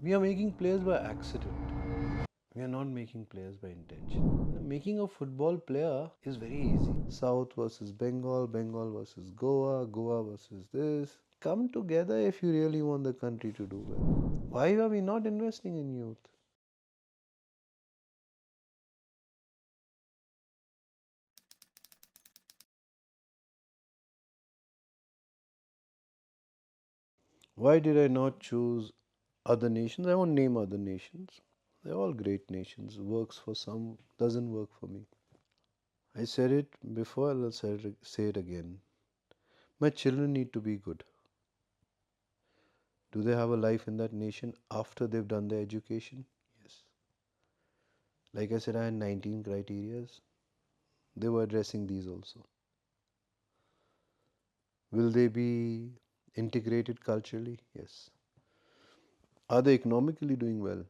We are making players by accident. We are not making players by intention. Making a football player is very easy. South versus Bengal, Bengal versus Goa, Goa versus this. Come together if you really want the country to do well. Why are we not investing in youth? Why did I not choose other nations? I won't name other nations. They're all great nations. Works for some, doesn't work for me. I said it before, I'll say it again. My children need to be good. Do they have a life in that nation after they've done their education? Yes. Like I said, I had 19 criterias. They were addressing these also. Will they be integrated culturally? Yes. Are they economically doing well?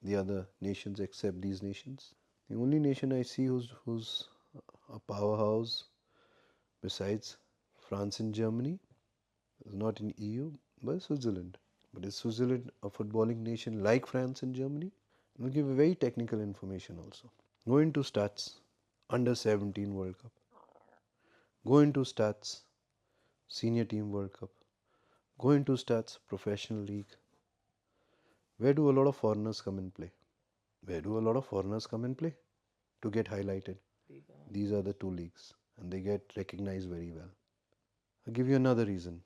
The other nations except these nations? The only nation I see who's a powerhouse besides France and Germany is not in EU, but Switzerland. But is Switzerland a footballing nation like France and Germany? I'll give you very technical information also. Go into stats, under 17 World Cup. Go into stats, senior team World Cup. Go into stats, professional league. Where do a lot of foreigners come and play? Where do a lot of foreigners come and play to get highlighted? These are the two leagues and they get recognized very well. I'll give you another reason.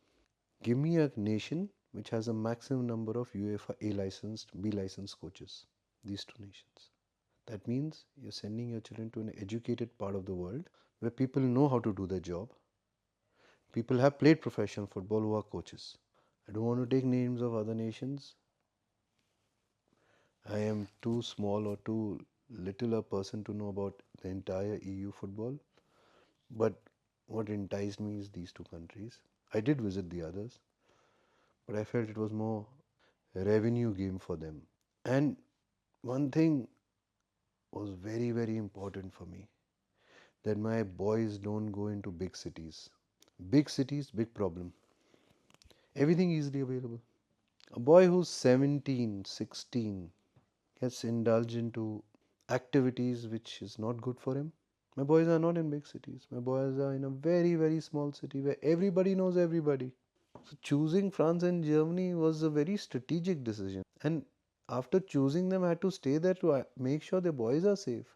Give me a nation which has a maximum number of UEFA A licensed, B licensed coaches. These two nations. That means you're sending your children to an educated part of the world where people know how to do their job. People have played professional football who are coaches. I don't want to take names of other nations. I am too small or too little a person to know about the entire EU football. But what enticed me is these two countries. I did visit the others, but I felt it was more a revenue game for them. And one thing was very, very important for me, that my boys don't go into big cities. Big cities, big problem. Everything easily available. A boy who's 17, 16 gets indulged into activities which is not good for him. My boys are not in big cities. My boys are in a very, very small city where everybody knows everybody. So choosing France and Germany was a very strategic decision. And after choosing them, I had to stay there to make sure the boys are safe.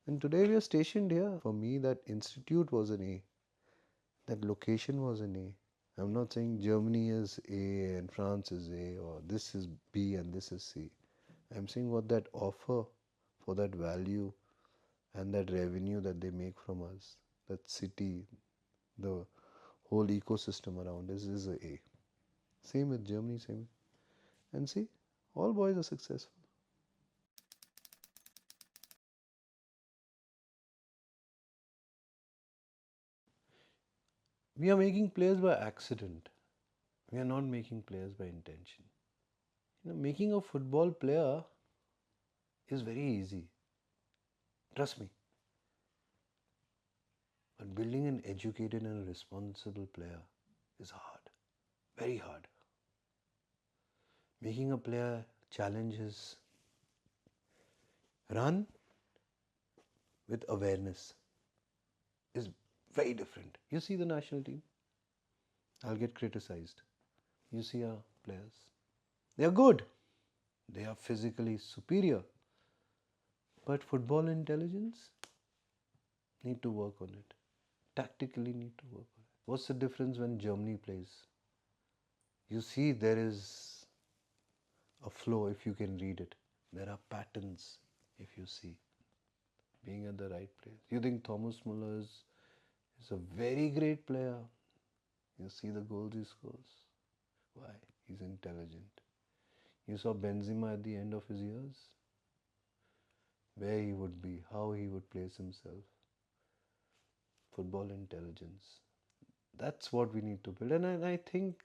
And today we are stationed here. For me, that institute was an A. That location was an A. I'm not saying Germany is A and France is A or this is B and this is C. I'm saying what that offer for that value and that revenue that they make from us, that city, the whole ecosystem around us is a A. Same with Germany, same. And see, all boys are successful. We are making players by accident. We are not making players by intention. Making a football player is very easy. Trust me. But building an educated and responsible player is hard. Very hard. Making a player challenge his run with awareness is very different. You see the national team, I'll get criticized. You see our players, they are good, they are physically superior, but football intelligence, need to work on it. Tactically need to work on it. What's the difference when Germany plays? You see there is a flow if you can read it. There are patterns if you see being at the right place. You think Thomas Muller is a very great player. You see the goals he scores. Why? He's intelligent. You saw Benzema at the end of his years, where he would be, how he would place himself. Football intelligence. That's what we need to build. And I think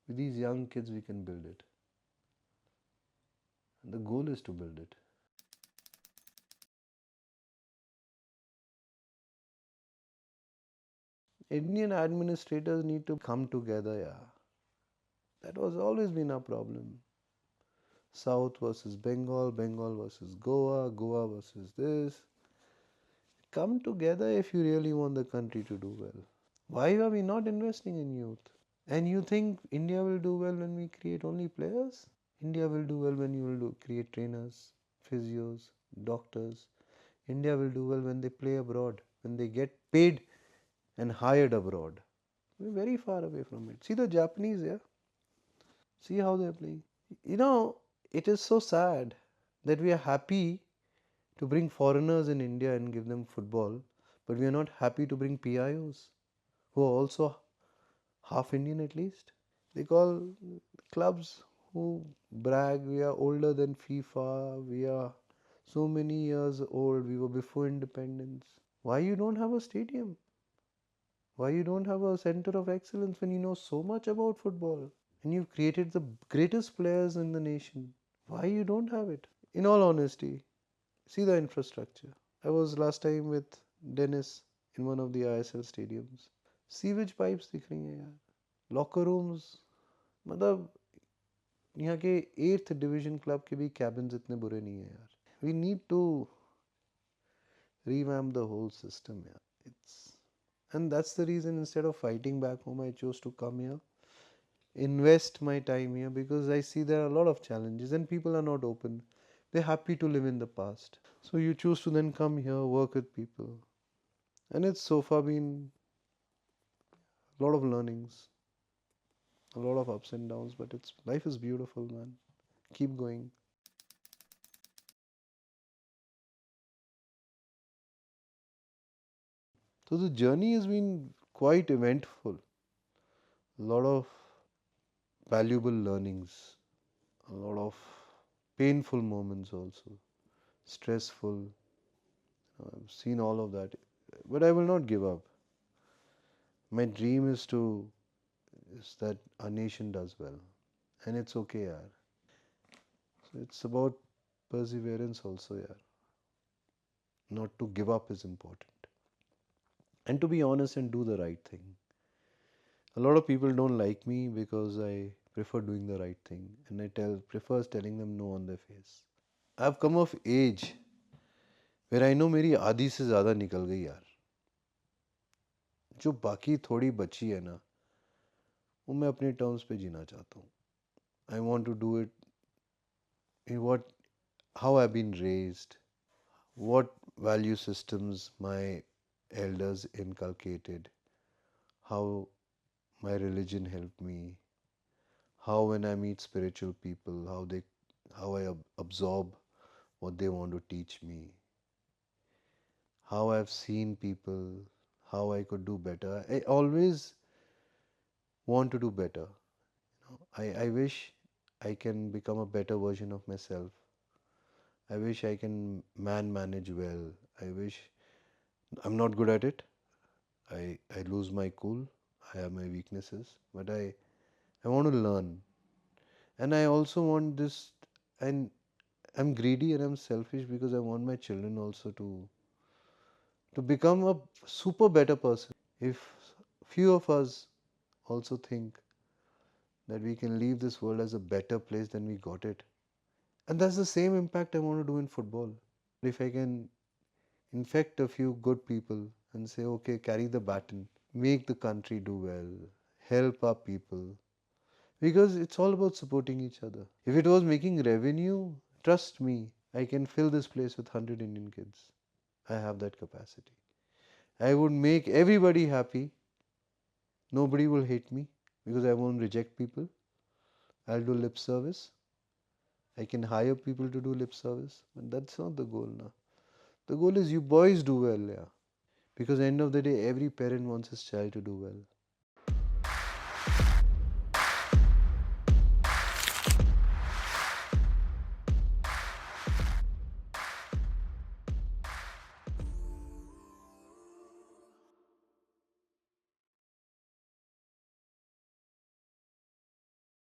with these young kids, we can build it. And the goal is to build it. Indian administrators need to come together, yeah. That was always been our problem. South versus Bengal, Bengal versus Goa, Goa versus this. Come together if you really want the country to do well. Why are we not investing in youth? And you think India will do well when we create only players? India will do well when you will create trainers, physios, doctors. India will do well when they play abroad, when they get paid and hired abroad. We're very far away from it. See the Japanese, yeah? See how they're playing. You know, it is so sad that we are happy to bring foreigners in India and give them football, but we are not happy to bring PIOs who are also half Indian at least. They call clubs who brag we are older than FIFA, we are so many years old, we were before independence. Why you don't have a stadium? Why you don't have a center of excellence when you know so much about football? And you've created the greatest players in the nation. Why you don't have it? In all honesty, see the infrastructure. I was last time with Dennis in one of the ISL stadiums. Sewage pipes दिख रही हैं यार. Locker rooms. मतलब यहाँ के 8th division club के भी cabins इतने बुरे नहीं हैं यार. We need to revamp the whole system. Yeah. And that's the reason instead of fighting back home, I chose to come here, invest my time here because I see there are a lot of challenges and people are not open. They're happy to live in the past. So you choose to then come here, work with people. And it's so far been a lot of learnings, a lot of ups and downs, but it's life is beautiful, man. Keep going. So the journey has been quite eventful. A lot of valuable learnings, a lot of painful moments also, stressful. I've seen all of that, but I will not give up. My dream is that our nation does well, and it's okay, yaar. So it's about perseverance also, yaar. Not to give up is important, and to be honest and do the right thing. A lot of people don't like me because I prefer doing the right thing, and I prefers telling them no on their face. I've come of age where I know मेरी आधी से ज़्यादा निकल गई यार. जो बाकी थोड़ी बची है ना वो मैं अपने टर्म्स पे जीना चाहता हूँ. I want to do it in what how I've been raised, what value systems my elders inculcated, how my religion helped me, how when I meet spiritual people, how I absorb what they want to teach me, how I've seen people, how I could do better. I always want to do better. I wish I can become a better version of myself. I wish I can manage well. I wish I'm not good at it. I lose my cool. I have my weaknesses, but I want to learn. And I also want this, and I'm greedy and I'm selfish because I want my children also to become a super better person. If few of us also think that we can leave this world as a better place than we got it, and that's the same impact I want to do in football. If I can infect a few good people and say, okay, carry the baton, make the country do well, help our people, because it's all about supporting each other. If it was making revenue, trust me, I can fill this place with 100 Indian kids. I have that capacity. I would make everybody happy. Nobody will hate me because I won't reject people. I'll do lip service. I can hire people to do lip service, but that's not the goal now. The goal is you boys do well, yeah. Because end of the day, every parent wants his child to do well.